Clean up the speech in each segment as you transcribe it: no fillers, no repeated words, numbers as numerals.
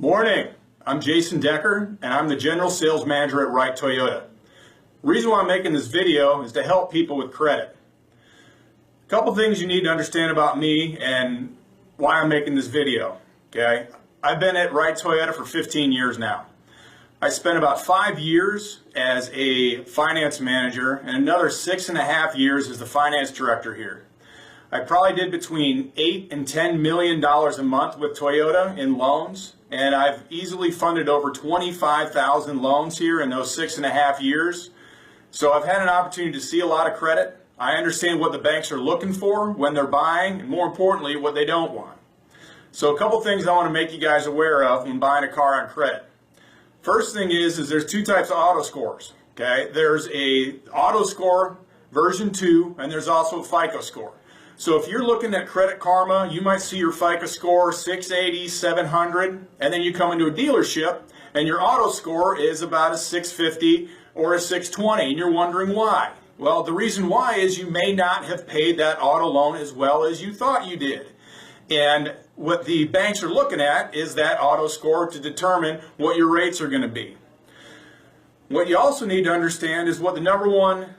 Morning, I'm Jason Decker and I'm the General Sales Manager at Wright Toyota. The reason why I'm making this video is to help people with credit. A couple things you need to understand about me and why I'm making this video. Okay, I've been at Wright Toyota for 15 years now. I spent about 5 years as a finance manager and another 6.5 years as the finance director here. I probably did between $8 and $10 million a month with Toyota in loans, and I've easily funded over 25,000 loans here in those 6.5 years. So I've had an opportunity to see a lot of credit. I understand what the banks are looking for when they're buying, and more importantly, what they don't want. So a couple things I want to make you guys aware of when buying a car on credit. First thing is there's two types of auto scores. Okay, there's a auto score version 2, and there's also a FICO score. So if you're looking at Credit Karma, you might see your FICO score 680, 700, and then you come into a dealership and your auto score is about a 650 or a 620, and you're wondering why. Well, the reason why is you may not have paid that auto loan as well as you thought you did. And what the banks are looking at is that auto score to determine what your rates are going to be. What you also need to understand is what the number one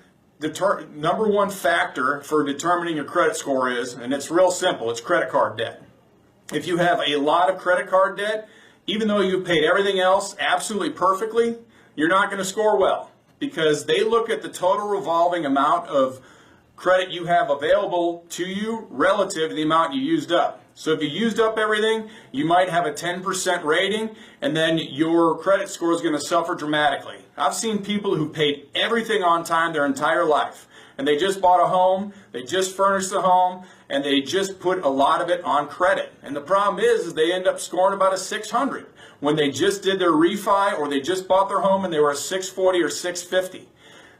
factor for determining your credit score is, and it's real simple. It's credit card debt. If you have a lot of credit card debt, even though you've paid everything else absolutely perfectly, you're not going to score well, because they look at the total revolving amount of credit you have available to you relative to the amount you used up. So if you used up everything, you might have a 10% rating, and then your credit score is going to suffer dramatically. I've seen people who paid everything on time their entire life, and they just bought a home, they just furnished the home, and they just put a lot of it on credit. And the problem is they end up scoring about a 600 when they just did their refi, or they just bought their home and they were a 640 or 650.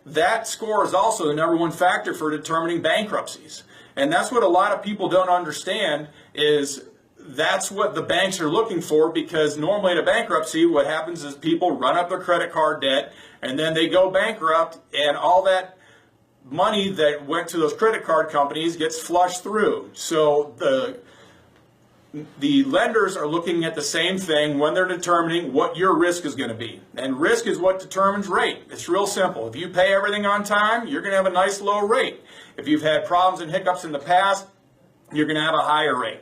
That score is also the number one factor for determining bankruptcies. And that's what a lot of people don't understand, is that's what the banks are looking for, because normally in a bankruptcy what happens is people run up their credit card debt and then they go bankrupt, and all that money that went to those credit card companies gets flushed through. So the lenders are looking at the same thing when they're determining what your risk is going to be. And risk is what determines rate. It's real simple. If you pay everything on time, you're going to have a nice low rate. If you've had problems and hiccups in the past, you're going to have a higher rate.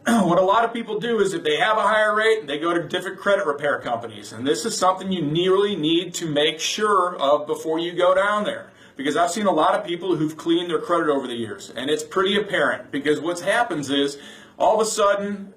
What a lot of people do is if they have a higher rate, they go to different credit repair companies. And this is something you really need to make sure of before you go down there. Because I've seen a lot of people who've cleaned their credit over the years. And it's pretty apparent, because what happens is all of a sudden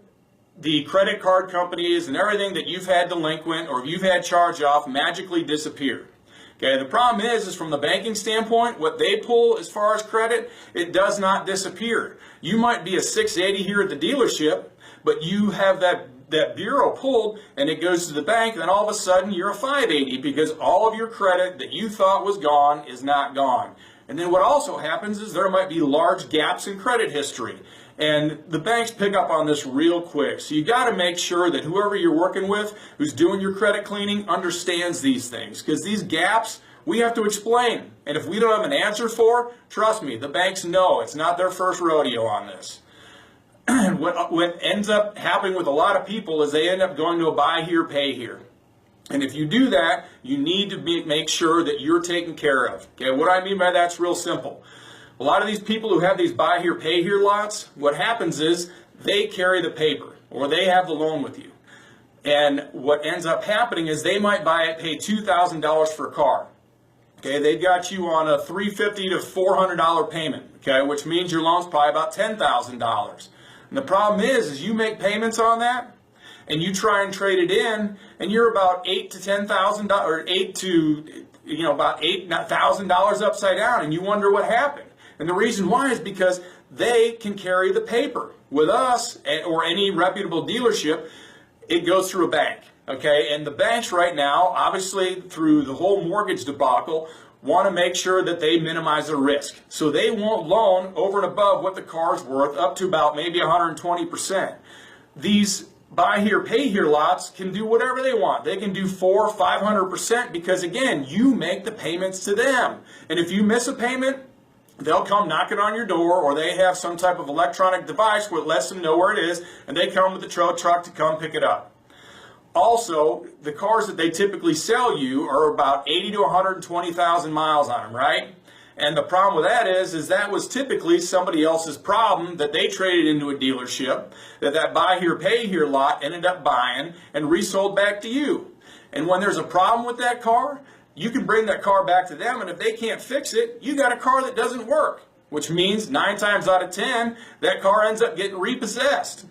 the credit card companies and everything that you've had delinquent or you've had charged off magically disappear. Okay, the problem is from the banking standpoint, what they pull as far as credit, it does not disappear. You might be a 680 here at the dealership, but you have that bureau pulled and it goes to the bank, and then all of a sudden you're a 580 because all of your credit that you thought was gone is not gone. And then what also happens is there might be large gaps in credit history. And the banks pick up on this real quick. So you got to make sure that whoever you're working with who's doing your credit cleaning understands these things, because these gaps we have to explain. And if we don't have an answer for, trust me, the banks know it's not their first rodeo on this. What ends up happening with a lot of people is they end up going to a buy here, pay here. And if you do that, you need to make sure that you're taken care of. Okay, what I mean by that's real simple. A lot of these people who have these buy here, pay here lots, what happens is they carry the paper or they have the loan with you. And what ends up happening is they might pay $2,000 for a car. Okay, they've got you on a $350 to $400 payment, okay, which means your loan's probably about $10,000. And the problem is you make payments on that, and you try and trade it in, and you're about $8,000 to $10,000, or about $8,000 upside down, and you wonder what happened. And the reason why is because they can carry the paper. With us, or any reputable dealership, it goes through a bank. Okay, and the banks right now, obviously through the whole mortgage debacle, want to make sure that they minimize their risk. So they won't loan over and above what the car's worth, up to about maybe 120%. These buy here, pay here lots can do whatever they want. They can do 400%, 500%, because again, you make the payments to them. And if you miss a payment, they'll come knocking on your door, or they have some type of electronic device where it lets them know where it is, and they come with the tow truck to come pick it up. Also, the cars that they typically sell you are about 80 to 120,000 miles on them, right? And the problem with that is that was typically somebody else's problem that they traded into a dealership, that buy here, pay here lot ended up buying and resold back to you. And when there's a problem with that car, you can bring that car back to them, and if they can't fix it, you got a car that doesn't work, which means 9 times out of 10, that car ends up getting repossessed.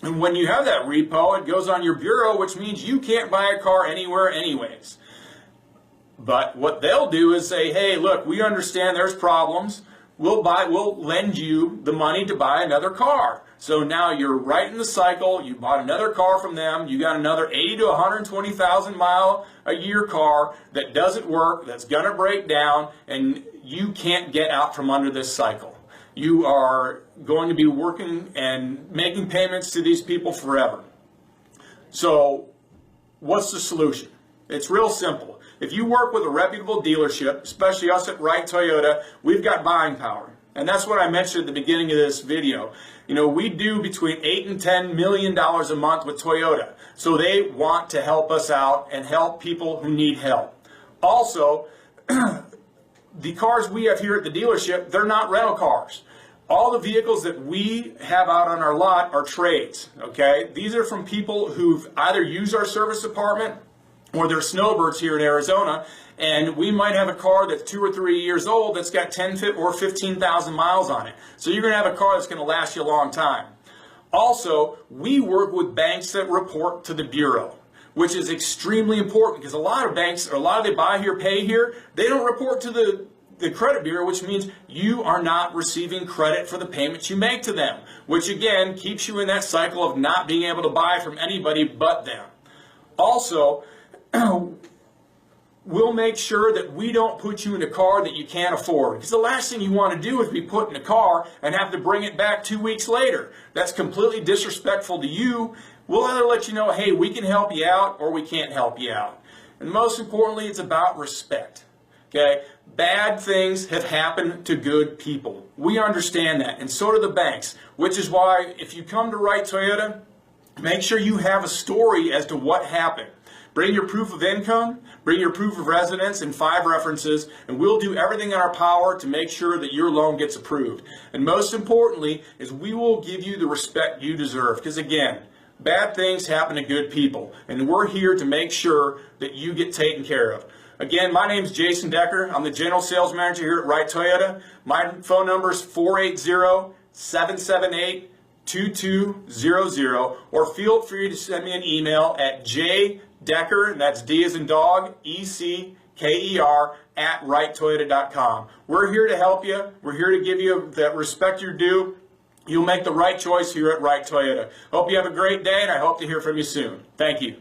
And when you have that repo, it goes on your bureau, which means you can't buy a car anywhere anyways. But what they'll do is say, hey, look, we understand there's problems. We'll lend you the money to buy another car. So now you're right in the cycle. You bought another car from them. You got another 80 to 120,000 mile a year car that doesn't work, that's going to break down, and you can't get out from under this cycle. You are going to be working and making payments to these people forever. So what's the solution? It's real simple. If you work with a reputable dealership, especially us at Wright Toyota, we've got buying power. And that's what I mentioned at the beginning of this video. You know, we do between $8 and $10 million a month with Toyota. So they want to help us out and help people who need help. Also, the cars we have here at the dealership, they're not rental cars. All the vehicles that we have out on our lot are trades, okay? These are from people who've either used our service department or they're snowbirds here in Arizona, and we might have a car that's 2 or 3 years old that's got 10 or 15,000 miles on it. So you're going to have a car that's going to last you a long time. Also, we work with banks that report to the Bureau, which is extremely important because a lot of banks, or a lot of they buy here, pay here, they don't report to the credit bureau, which means you are not receiving credit for the payments you make to them, which again keeps you in that cycle of not being able to buy from anybody but them. Also, we'll make sure that we don't put you in a car that you can't afford. Because the last thing you want to do is be put in a car and have to bring it back 2 weeks later. That's completely disrespectful to you. We'll either let you know, hey, we can help you out or we can't help you out. And most importantly, it's about respect. Okay? Bad things have happened to good people. We understand that, and so do the banks, which is why if you come to Wright Toyota, make sure you have a story as to what happened. Bring your proof of income, bring your proof of residence and 5 references, and we'll do everything in our power to make sure that your loan gets approved. And most importantly is we will give you the respect you deserve. Because again, bad things happen to good people, and we're here to make sure that you get taken care of. Again, my name is Jason Decker. I'm the General Sales Manager here at Wright Toyota. My phone number is 480-778-2200, or feel free to send me an email at jdecker, and that's D as in dog, E-C-K-E-R, at wrighttoyota.com. We're here to help you. We're here to give you that respect you're due. You'll make the right choice here at Wright Toyota. Hope you have a great day, and I hope to hear from you soon. Thank you.